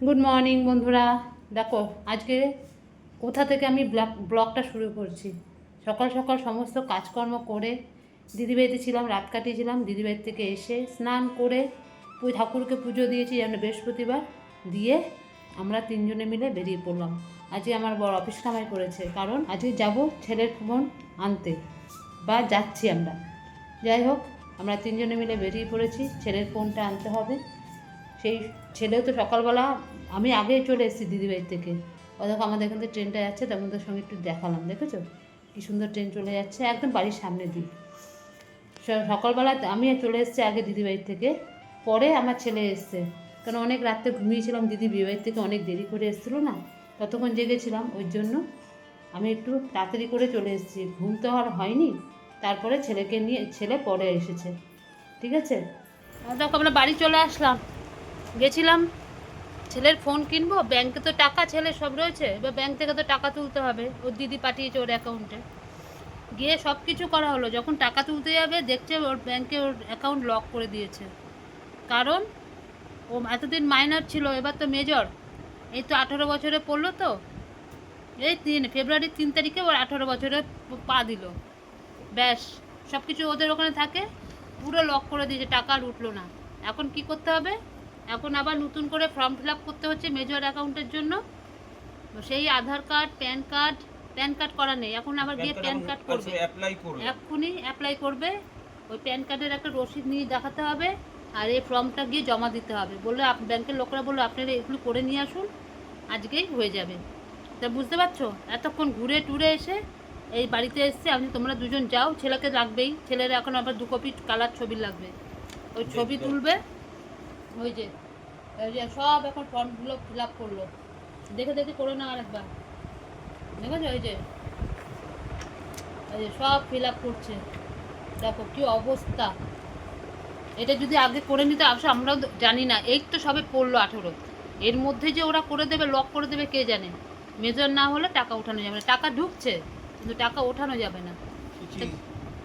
Good morning বন্ধুরা। দেখো আজকে কোথা থেকে আমি ব্লগটা শুরু করছি। সকাল সকাল সমস্ত কাজকর্ম করে দিদিবাড়িতে ছিলাম, রাত কাটিয়েছিলাম। দিদিবাড়ি থেকে এসে স্নান করে ঠাকুরকে পুজো দিয়েছি, যেন বৃহস্পতিবার দিয়ে আমরা তিনজনে মিলে বেরিয়ে পড়লাম। আজকে আমার বড় অফিস কামাই করেছে, কারণ আজকে যাব ছেলের ফোন আনতে, বা যাচ্ছি আমরা। যাই হোক, আমরা তিনজনে মিলে বেরিয়ে পড়েছি, ছেলের ফোনটা আনতে হবে। সেই ছেলেও তো সকালবেলা, আমি আগে চলে এসেছি দিদিবাড়ির থেকে। ও দেখো আমাদের এখান থেকে ট্রেনটা যাচ্ছে, তোমাদের সঙ্গে একটু দেখালাম। দেখেছো কি সুন্দর ট্রেন চলে যাচ্ছে, একদম বাড়ির সামনে দিয়ে। সকালবেলা আমি চলে এসেছি আগে দিদিবাড়ির থেকে, পরে আমার ছেলে এসছে। কারণ অনেক রাত্রে ঘুমিয়েছিলাম, দিদি বিয়েবাড়ির থেকে অনেক দেরি করে এসেছিলো না, ততক্ষণ জেগেছিলাম। ওই জন্য আমি একটু তাড়াতাড়ি করে চলে এসেছি, ঘুম তো আর হয়নি। তারপরে ছেলেকে নিয়ে, ছেলে পরে এসেছে। ঠিক আছে, দেখো আমরা বাড়ি চলে আসলাম। গেছিলাম ছেলের ফোন কিনবো, ব্যাংকে তো টাকা ছেলের সব রয়েছে, এবার ব্যাংক থেকে তো টাকা তুলতে হবে, ওর দিদি পাঠিয়েছে ওর অ্যাকাউন্টে। গিয়ে সব কিছু করা হলো, যখন টাকা তুলতে যাবে দেখছে ওর ব্যাংকে ওর অ্যাকাউন্ট লক করে দিয়েছে। কারণ ও এতদিন মাইনর ছিল, এবার তো মেজর। এই তো 18 বছরে পড়লো, তো এই ফেব্রুয়ারির 3 তারিখে ওর 18 বছরে পা দিল। ব্যাস, সব কিছু ওদের ওখানে থাকে, পুরো লক করে দিয়েছে, টাকা আর উঠলো না। এখন কি করতে হবে? এখন আবার নতুন করে ফর্ম ফিল আপ করতে হচ্ছে মেজর অ্যাকাউন্টের জন্য। সেই আধার কার্ড, প্যান কার্ড করা নেই, এখন আবার গিয়ে প্যান কার্ড করবে, এক্ষুনি অ্যাপ্লাই করবে। ওই প্যান কার্ডের একটা রসিদ নিয়ে দেখাতে হবে, আর এই ফর্মটা গিয়ে জমা দিতে হবে। বললে ব্যাংকের লোকরা বললো আপনারা এগুলো করে নিয়ে আসুন, আজকেই হয়ে যাবে। তা বুঝতে পারছো, এতক্ষণ ঘুরে টুরে এসে এই বাড়িতে এসছে। আমি তোমরা দুজন যাও, ছেলেকে লাগবেই, ছেলের এখন আবার 2 কপি কালার ছবি লাগবে, ওই ছবি তুলবে। ওই যে সব এখন ফর্মগুলো ফিল আপ করলো, দেখে দেখে করে না আরেকবার, দেখেছো? ওই যে সব ফিল আপ করছে, দেখো কি অবস্থা। এটা যদি আগে করে নিতে আসলে আমরাও জানি না, এই তো সবে পড়লো 18, এর মধ্যে যে ওরা করে দেবে, লক করে দেবে, কে জানে। মেজর না হলে টাকা ওঠানো যাবে না, টাকা ঢুকছে কিন্তু টাকা ওঠানো যাবে না।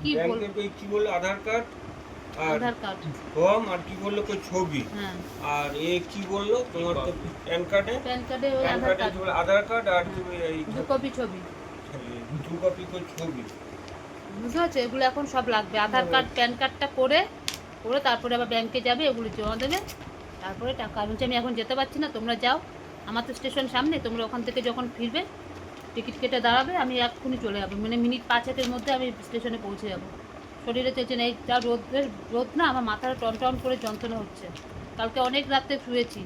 কি বললো আধার কার্ড, আধার কার্ড ফর্ম, আর কি বললো কই ছবি, আর এ কি বললো তোমার তো প্যান কার্ডে ওই আধার কার্ড আর এই 2 কপি ছবি, 2 কপি কই ছবি। বুঝতে পারছো? এগুলো এখন সব লাগবে, আধার কার্ড, প্যান কার্ডটা করে তারপরে আবার ব্যাংকে যাবে, এগুলো জমা দেবে, তারপরে টাকা। আমি বলছি আমি এখন যেতে পারছি না, তোমরা যাও, আমার তো স্টেশন সামনে, তোমরা ওখান থেকে যখন ফিরবে টিকিট কেটে দাঁড়াবে, আমি এক্ষুনি চলে যাবো, মানে মিনিট 5-1 মধ্যে আমি স্টেশনে পৌঁছে যাবো। শরীরে চলছে না, এই যা রোদ না, আমার মাথাটা টন করে যন্ত্রণা হচ্ছে। কালকে অনেক রাত্রে শুয়েছি,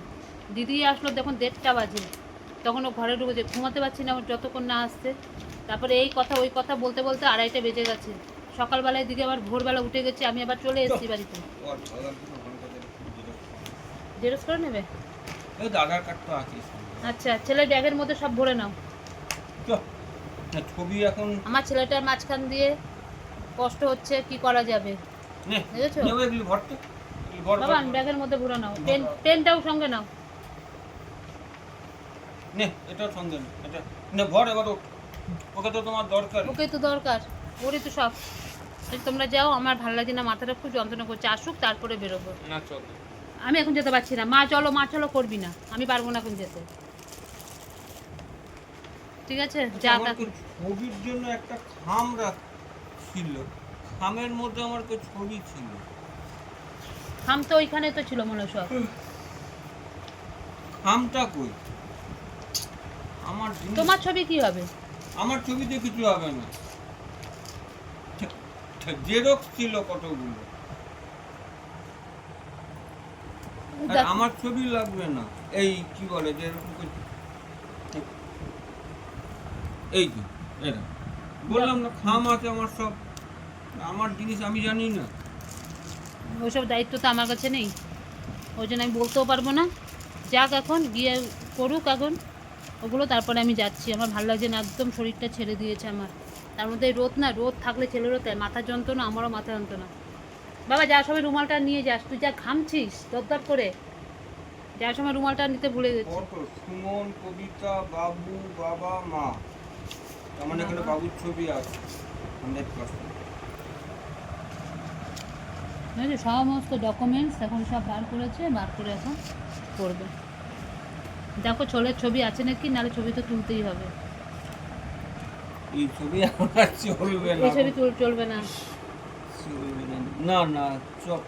দিদি আসলো দেখুন 1:30 বাজে, তখন ও ঘরে ঢুকেছে, ঘুমাতে পারছি না যতক্ষণ না আসছে। তারপরে এই কথা ওই কথা বলতে বলতে 2:30 বেজে গেছে। সকালবেলায় দিকে আবার ভোরবেলা উঠে গেছি, আমি আবার চলে এসেছি বাড়িতে। জেরক্স করে নেবে? আধার কার্ড তো আছে। আচ্ছা, ছেলের ব্যাগের মধ্যে সব ভরে নাও। ছবি এখন আমার ছেলেটার মাঝখান দিয়ে কষ্ট হচ্ছে, কি করা যাবে, দেখেছো? বাবা ব্যাগের মধ্যে ভরে নাও, পেনটাও সঙ্গে নাও। নে এটাও সঙ্গে নে, এটা নে ভর, এবার ওকে তো তোমার দরকার, ওকে তো দরকার, ওরই তো সব। তোমরা যাও, আমার ভালো লাগছে না, মাথাটা খুব যন্ত্রণা করছে, আসুক তারপরে বেরোবো। না চল, আমি এখন যেতে পারছি না। মা চলো করবি না, আমি পারবো না এখন যেতে। ঠিক আছে, যা। ছবির জন্য একটা খাম ছিল, খামের মধ্যে আমার তো ছবি ছিল। খাম তো ওইখানে তো ছিল মনে হয় সব। খামটা কই? তোমার ছবি কি হবে? আমার ছবিতে কিছু হবে না, জেরক্স ছিল কতগুলো, আমার ছবি লাগবে না। এই কি বলে যে এই কি এটা বললাম না, খাম আছে আমার সব, আমার জিনিস আমি জানি না, ওইসব দায়িত্ব তো আমার কাছে নেই, ওই জন্য আমি বলতেও পারবো না। যাক, এখন গিয়ে করুক এখন ওগুলো, তারপরে আমি যাচ্ছি। আমার ভালো লাগছে না, একদম শরীরটা ছেড়ে দিয়েছে আমার। তার মধ্যে রোদ না, রোদ থাকলে ছেলেরও তাই মাথার যন্ত্রণা, আমারও মাথা যন্ত্রণা। বাবা যার সময় রুমালটা নিয়ে যাস, তুই যা ঘামছিস দরদর করে, যার সময় রুমালটা নিতে ভুলে গেছি। সুমন, কবিতা, বাবু, বাবা, মা, তার মানে এখানে বাবুর ছবি আছে 100%। সমস্ত ডকুমেন্টস এখন সব বার করেছে, বার করে এখন করবে। দেখো ছেলের ছবি আছে নাকি, নাহলে ছবি তো তুলতেই হবে। এই ছবি আমার চলবে না, এই ছবি চলবে না। চলবে না, না চল।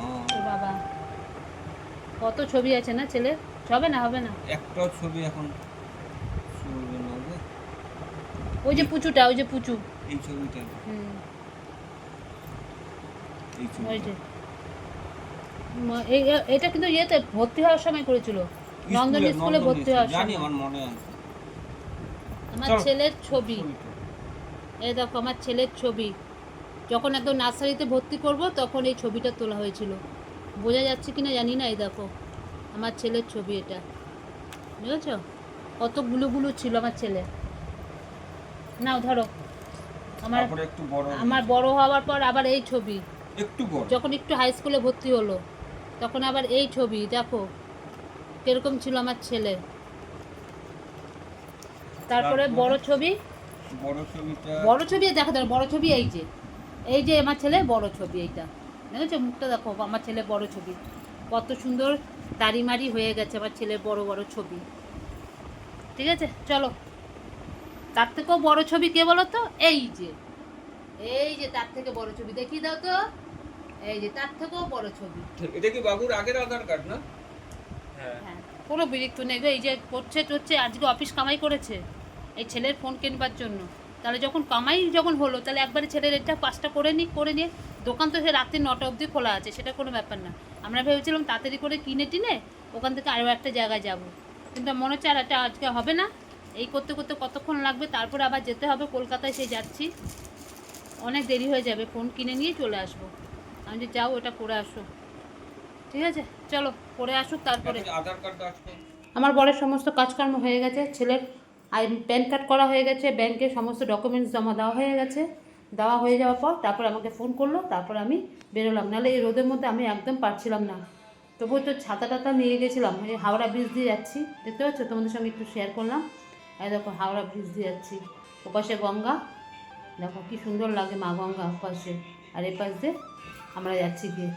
ও বাবা, কত ছবি আছে না ছেলের, হবে না হবে না। একটাও ছবি এখন চলবে না গো। ওই যে পুচুটা, ওই যে পুচু, এই ছবিটা, এই ওই ছবিটা যে এটা কিন্তু ইয়েতে ভর্তি হওয়ার সময় করেছিল, নন্দনী স্কুলে ভর্তি হওয়ার জানি, সময়। আমার মনে আছে। আমার ছেলের ছবি, এই দেখো আমার ছেলের ছবি, যখন একদম নার্সারিতে ভর্তি করব তখন এই ছবিটা তোলা হয়েছিল। বোঝা যাচ্ছে কিনা জানি না, এই দেখো আমার ছেলের ছবি এটা, বুঝেছ? কত গুলো ছিল আমার ছেলে। নাও ধরো, আমার বড় হওয়ার পর আবার এই ছবি, একটু বড় যখন একটু হাই স্কুলে ভর্তি হলো তখন আবার এই ছবি, দেখো কিরকম ছিল আমার ছেলে। তারপরে বড় ছবি, বড় ছবি দেখো, ধরো বড় ছবি, এই যে আমার ছেলে বড় ছবি, এইটা দেখেছো মুখটা, দেখো আমার ছেলে বড় ছবি, কত সুন্দর দাড়িমারি হয়ে গেছে আমার ছেলের বড় বড় ছবি। ঠিক আছে, চলো। তার থেকেও বড় ছবি কে বলো তো? এই যে তার থেকে বড় ছবি দেখিয়ে দাও তো, এই যে তার থেকেও বড় ছবি। এটা কি বাবুর আগের আধার কার্ড না? হ্যাঁ, কোনো বিরক্ত নেই গো। এই যে করছে আজকে অফিস কামাই করেছে এই ছেলের ফোন কিনবার জন্য। তাহলে যখন কামাই যখন হলো, তাহলে একবারে ছেলের এটা পাসটা করে নিয়ে দোকান তো সে রাত্রি 9টা অবধি খোলা আছে, সেটা কোনো ব্যাপার না। আমরা ভেবেছিলাম তাড়াতাড়ি করে কিনে ওখান থেকে আরও একটা জায়গায় যাব, কিন্তু মনে হচ্ছে আর এটা আজকে হবে না। এই করতে করতে কতক্ষণ লাগবে, তারপরে আবার যেতে হবে কলকাতায়, সে যাচ্ছি, অনেক দেরি হয়ে যাবে। ফোন কিনে নিয়ে চলে আসবো। আমি যে যাও ওটা করে আসো, ঠিক আছে? চলো করে আসুক তারপরে। আধার কার্ড আসবে। আমার বরের সমস্ত কাজকর্ম হয়ে গেছে, ছেলের প্যান কার্ড করা হয়ে গেছে, ব্যাংকে সমস্ত ডকুমেন্টস জমা দেওয়া হয়ে গেছে। দেওয়া হয়ে যাওয়ার পর তারপর আমাকে ফোন করলো, তারপর আমি বেরোলাম। নাহলে এই রোদের মধ্যে আমি একদম পারছিলাম না। তবুও তো ছাতা টাতা নিয়ে গেছিলাম। এই হাওড়া ব্রিজ দিয়ে যাচ্ছি, দেখতে পাচ্ছ, তোমাদের সঙ্গে একটু শেয়ার করলাম। এই দেখো হাওড়া ব্রিজ দিয়ে যাচ্ছি, ওপাশে গঙ্গা, দেখো কি সুন্দর লাগে মা গঙ্গা ওপাশে, আর এপাশ দিয়ে আমরা যাচ্ছি গিয়ে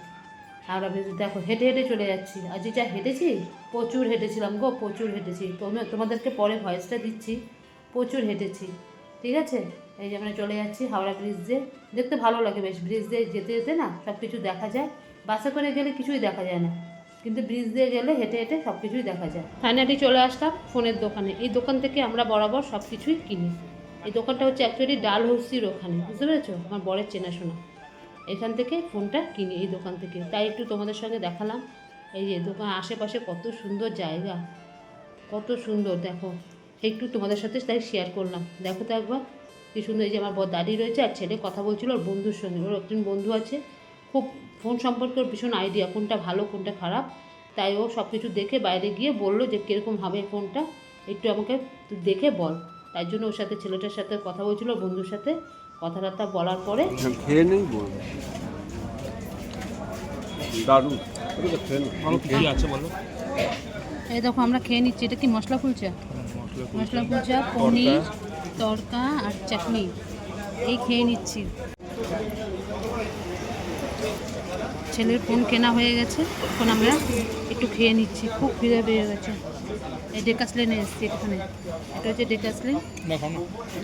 হাওড়া ব্রিজ। দেখো হেঁটে হেঁটে চলে যাচ্ছি, আর যেটা হেঁটেছি, প্রচুর হেঁটেছিলাম গো, প্রচুর হেঁটেছি। তোমাদেরকে পরে ভয়েসটা দিচ্ছি, প্রচুর হেঁটেছি। ঠিক আছে, এই যে আমরা চলে যাচ্ছি হাওড়া ব্রিজ দিয়ে। দেখতে ভালো লাগে বেশ, ব্রিজ দিয়ে যেতে যেতে না সব কিছু দেখা যায়। বাসে করে গেলে কিছুই দেখা যায় না, কিন্তু ব্রিজ দিয়ে গেলে হেঁটে হেঁটে সব কিছুই দেখা যায়। ফাইনালি চলে আসলাম ফোনের দোকানে। এই দোকান থেকে আমরা বরাবর সব কিছুই কিনি। এই দোকানটা হচ্ছে অ্যাকচুয়ালি ডালহস্তির ওখানে, বুঝতে পেরেছো? আমার বরের চেনাশোনা, এখান থেকে ফোনটা কিনি এই দোকান থেকে। তাই একটু তোমাদের সঙ্গে দেখালাম। এই যে দোকান আশেপাশে কত সুন্দর জায়গা, কত সুন্দর, দেখো একটু তোমাদের সাথে তাই শেয়ার করলাম। দেখো তো একবার কি সুন্দর। এই যে আমার বর দাঁড়িয়ে রয়েছে, আর ছেলে কথা বলছিল ওর বন্ধুর সঙ্গে। ওর একজন বন্ধু আছে, খুব ফোন সম্পর্কে ওর ভীষণ আইডিয়া, কোনটা ভালো কোনটা খারাপ। তাই ও সব কিছু দেখে বাইরে গিয়ে বললো যে কীরকম হবে ফোনটা, একটু আমাকে দেখে বল। তাই জন্য ওর সাথে, ছেলেটার সাথে কথা বলছিল, ওর বন্ধুর সাথে কথাবার্তা বলার পরে খেয়ে নেই বলবো দারুণ আছে বলো। এই দেখো আমরা খেয়ে নিচ্ছি। এটা কি মশলা কুলচা? মশলা কুলচা, পনির তড়কা আর চাটনি, এই খেয়ে নিচ্ছি। ছেলের ফোন কেনা হয়ে গেছে, এখন আমরা একটু খেয়ে নিচ্ছি। খুব খিদে পেয়ে গেছে। এই ডেকাসলেনে এসেছি, এখানে এটা হচ্ছে ডেকাসলেন,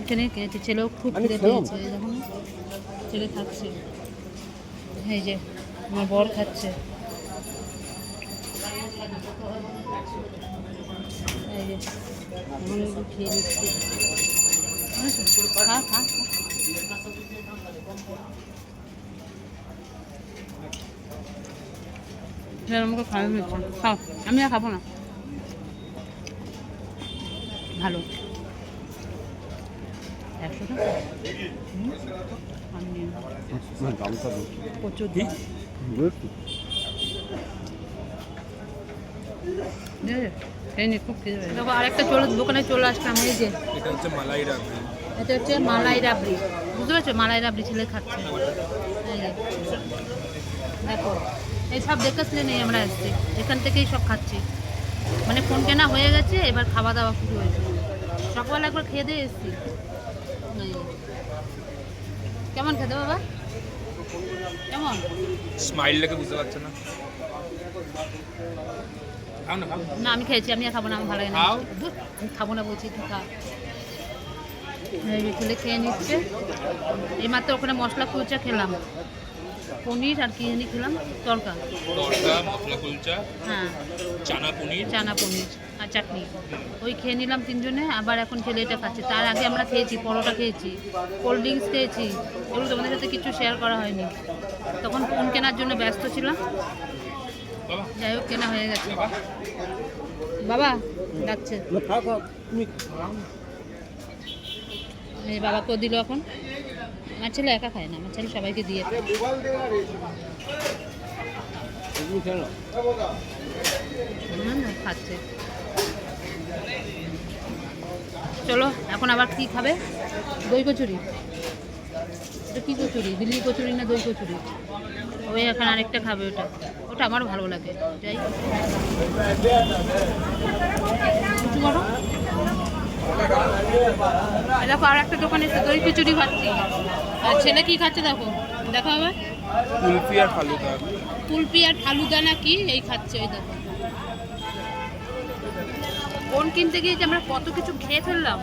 এখানে খেয়েছি। ছেলেও খুব খিদে পেয়েছে, এই দেখুন ছেলে খাচ্ছে। এই যে আমার বর খাচ্ছে, এই যে এখন একটু খেয়ে নিচ্ছি। খা খা, আমাকে খাওয়া হয়েছে, খাও। আমি আর খাবো না, ভালো। 100 টাকা দামটা প্রচুর খুব খিদে। দেখো আরেকটা দোকানে চলে আসলাম। এই যে এটা হচ্ছে মালাই রাবড়ি, এটা হচ্ছে মালাই রাবড়ি, বুঝতে পারছো? মালাই রাবড়ি ছেলে খাচ্ছে। এই যে দেখো, এই সব দেখে নেই, আমরা এসছি এখান থেকেই সব খাচ্ছি। মানে ফোন কেনা হয়ে গেছে, এবার খাওয়া দাওয়া শুরু হয়েছে। সকাল একবার খেয়ে দিয়ে এসছি। কেমন খেতে বাবা? কেমন? স্মাইল দেখে বুঝতে পারছে না। না আমি খেয়েছি, আমি আর খাবো না, আমার ভালো লাগে না। ধুর, আমি খাবো না বলছি, তুই খা। এই যে ছেলে খেয়ে নিচ্ছে। এইমাত্র ওখানে মশলা কুলচা খেলাম, পনির আর কি জানি খেলাম, তরকা মশলা কুলচা, হ্যাঁ চানা পনির আর চাটনি, ওই খেয়ে নিলাম তিনজনে। আবার এখন ছেলে এটা খাচ্ছে। তার আগে আমরা খেয়েছি, পরোটা খেয়েছি, কোল্ড ড্রিঙ্কস খেয়েছি। এগুলো তোমাদের সাথে কিছু শেয়ার করা হয়নি, তখন ফোন কেনার জন্য ব্যস্ত ছিলাম। যাই হোক, কেনা হয়ে গেছে। বাবা ডাকছে, এই বাবাকেও দিল এখন। আমার ছেলে একা খায় না, আমার ছেলে সবাইকে দিয়ে খায়। খাচ্ছে। চলো এখন আবার কি খাবে? দই কচুরি। এটা কী কচুরি? দিল্লি কচুরি না দই কচুরি? ওই এখন আরেকটা খাবে, ওটা ওটা আমারও ভালো লাগে। যাই কিছু করো। দেখো আর একটা দোকানে এসে দই কচুরি খাচ্ছি, আর ছেলে কি খাচ্ছে দেখো, দেখা হবে। কুলফি আর ফালুদা। কুলফি আর ফালুদা না কি এই খাচ্ছে, ওই দেখো। কোন কিনতে গিয়ে যে আমরা কত কিছু খেয়ে ফেললাম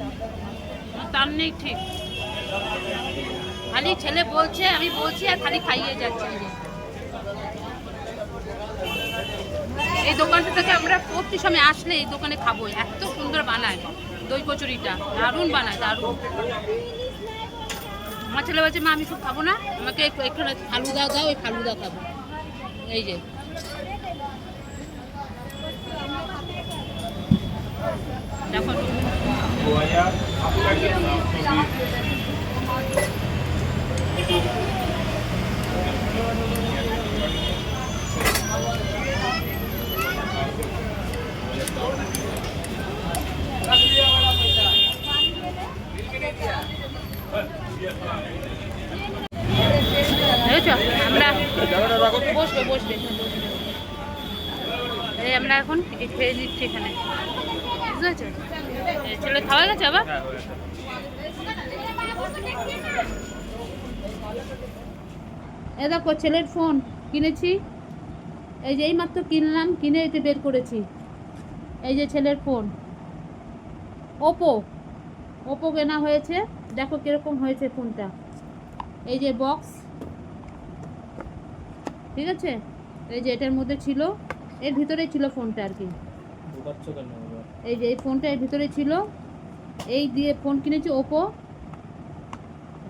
তার নেই ঠিক। খালি ছেলে বলছে, আমি বলছি, আর খালি খাইয়ে যাচ্ছে। এই দোকানটা থেকে আমরা প্রতি সময় আসলে এই দোকানে খাবো, এত সুন্দর বানায় দই কচুরিটা, দারুণ বানায়, দারুণ। আমার ছেলে বলছে, মা আমি সব খাবো না, আমাকে একটু ফালুদা দাও, ওই ফালুদা খাবো। এই যে দেখো, আমরা বসবে এই আমরা এখন খেয়ে নিচ্ছি এখানে, বুঝতে পারছো? ছেলে খাওয়া গেছে আবার। এ দেখো ছেলের ফোন কিনেছি, এই যে এইমাত্র কিনলাম, কিনে এতে বের করেছি। এই যে ছেলের ফোন, ওপো কেনা হয়েছে। দেখো কিরকম হয়েছে ফোনটা। এই যে বক্স, ঠিক আছে, এই যে এটার মধ্যে ছিল, এর ভিতরে ছিল ফোনটা আর কি। এই যে এই ফোনটা এর ভিতরে ছিল, এই দিয়ে ফোন কিনেছি ওপো।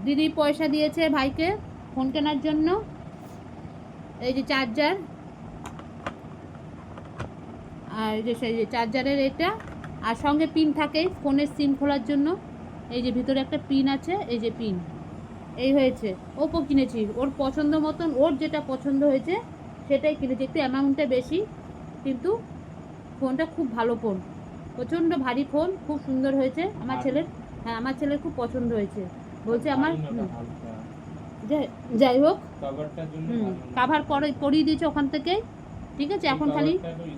দিদি পয়সা দিয়েছে ভাইকে ফোন কেনার জন্য। এই যে চার্জার, আর এই যে সেই যে চার্জারের এটা, আর সঙ্গে পিন থাকে ফোনের সিম খোলার জন্য। এই যে ভিতরে একটা পিন আছে, এই যে পিন। এই হয়েছে, ওপো কিনেছি ওর পছন্দ মতন, ওর যেটা পছন্দ হয়েছে সেটাই কিনেছি। একটু অ্যামাউন্টটা বেশি, কিন্তু ফোনটা খুব ভালো ফোন, প্রচণ্ড ভারী ফোন, খুব সুন্দর হয়েছে আমার ছেলের। হ্যাঁ আমার ছেলের খুব পছন্দ হয়েছে, বলছে আমার। যাই হোক, কাভার পরিয়ে দিয়েছে ওখান থেকে, ঠিক আছে। এখন খালি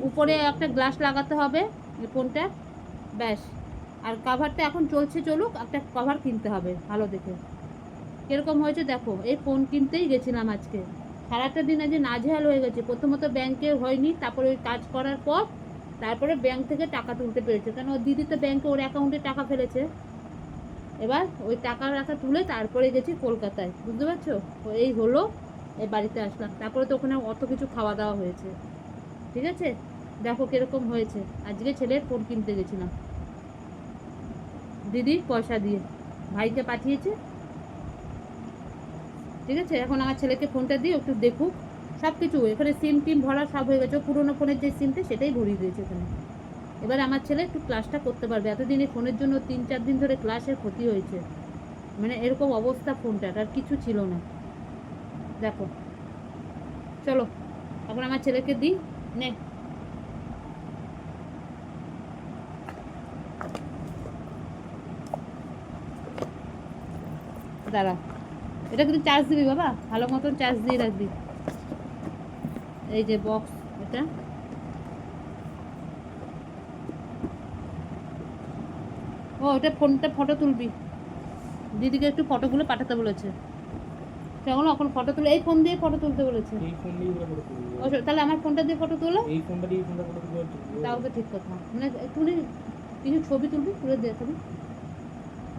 উপরে একটা গ্লাস লাগাতে হবে এই ফোনটা, ব্যাস। আর কাভারটা এখন চলছে, চলুক, একটা কভার কিনতে হবে ভালো দেখে। কীরকম হয়েছে দেখো, এই ফোন কিনতেই গেছিলাম আজকে, সারাটা দিন আজ নাজেহাল হয়ে গেছে। প্রথমত ব্যাংকে হয়নি, তারপরে ওই কাজ করার পর তারপরে ব্যাংক থেকে টাকা তুলতে পেরেছে, কারণ ওর দিদি তো ব্যাংকে ওর অ্যাকাউন্টে টাকা ফেলেছে। এবার ওই টাকা তুলে তারপরে গেছি কলকাতায়, বুঝতে পারছো? এই হলো, এই বাড়িতে আসলাম, তারপরে তো ওখানে অত কিছু খাওয়া দাওয়া হয়েছে, ঠিক আছে। দেখো কীরকম হয়েছে। আজকে ছেলের ফোন কিনতে গেছিলাম, দিদি পয়সা দিয়ে ভাইকে পাঠিয়েছে, ঠিক আছে। এখন আমার ছেলেকে ফোনটা দিয়ে একটু দেখুক সব কিছু। এখানে সিম টিম ভরা সব হয়ে গেছে, পুরোনো ফোনের যে সিমটা সেটাই ভরিয়ে দিয়েছে এখানে। এবার আমার ছেলে একটু ক্লাসটা করতে পারবে। এতদিন এই ফোনের জন্য 3-4 দিন ধরে ক্লাসের ক্ষতি হয়েছে, মানে এরকম অবস্থা ফোনটার, আর কিছু ছিল না। দেখো চলো এখন আমার ছেলেকে দিই, নে। দাঁড়া, এটা কিন্তু চার্জ দিবি বাবা, ভালো মতন চার্জ দিয়ে রাখবি। এই যে বক্স, এটা ও, এটা ফোনটা ফটো তুলবি, দিদিকে একটু ফটোগুলো পাঠাতে বলেছে। সেগুলো এখন ফটো তুলে এই ফোন দিয়ে ফটো তুলতে বলেছে। এই ফোন দিয়ে ফটো তুলবো। তাহলে আমার ফোনটা দিয়ে ফটো তোলো। এই ফোনটা দিয়ে ফটো তুলবো। তাও তো ঠিক কথা, মানে তুলে কিছু ছবি তুলবি, তুলে দিয়ে দেখাবি।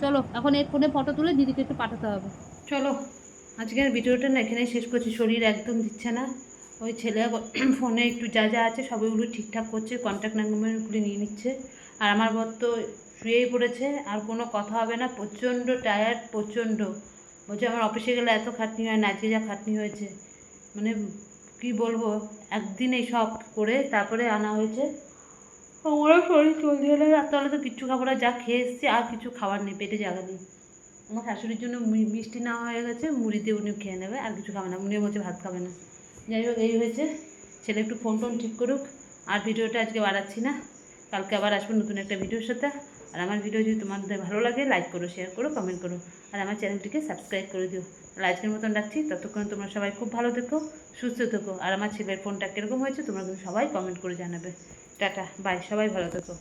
চলো এখন এই ফোনে ফটো তুলে দিদিকে একটু পাঠাতে হবে। চলো আজকের ভিডিওটা না এখানেই শেষ করছি। শরীর একদম দিচ্ছে না। ওই ছেলে ফোনে একটু যা যা আছে সবগুলো ঠিকঠাক করছে, কন্ট্যাক্ট নাম্বারগুলি নিয়ে নিচ্ছে। আর আমার বর তো শুয়েই পড়েছে, আর কোনো কথা হবে না। প্রচণ্ড টায়ার্ড, প্রচণ্ড। বলছে আমার অফিসে গেলে এত খাটনি হয় না, আজকে যা খাটনি হয়েছে মানে কি বলবো। একদিন এই সব করে তারপরে আনা হয়েছে। আমারও শরীর চলছে না, রাত্রবেলা তো কিচ্ছু খাবো না, যা খেয়ে এসেছি আর কিছু খাবার নেই, পেটে জায়গা নেই। আমার শাশুড়ির জন্য মিষ্টি নেওয়া হয়ে গেছে, মুড়ি দিয়ে উনি খেয়ে নেবে, আর কিছু খাবে না। উনিও বলছে ভাত খাবে না। যাই হোক এই হয়েছে। ছেলে একটু ফোন টোন ঠিক করুক। আর ভিডিওটা আজকে বাড়াচ্ছি না, কালকে আবার আসবো নতুন একটা ভিডিওর সাথে। আর আমার ভিডিও যদি তোমাদের ভালো লাগে লাইক করো, শেয়ার করো, কমেন্ট করো, আর আমার চ্যানেলটিকে সাবস্ক্রাইব করে দিও। তাহলে আজকের মতন রাখছি, ততক্ষণ তোমরা সবাই খুব ভালো থেকো, সুস্থ থেকো। আর আমার ছেলের ফোনটা কীরকম হয়েছে তোমরা কিন্তু সবাই কমেন্ট করে জানাবে। টাটা, বাই, সবাই ভালো থেকো।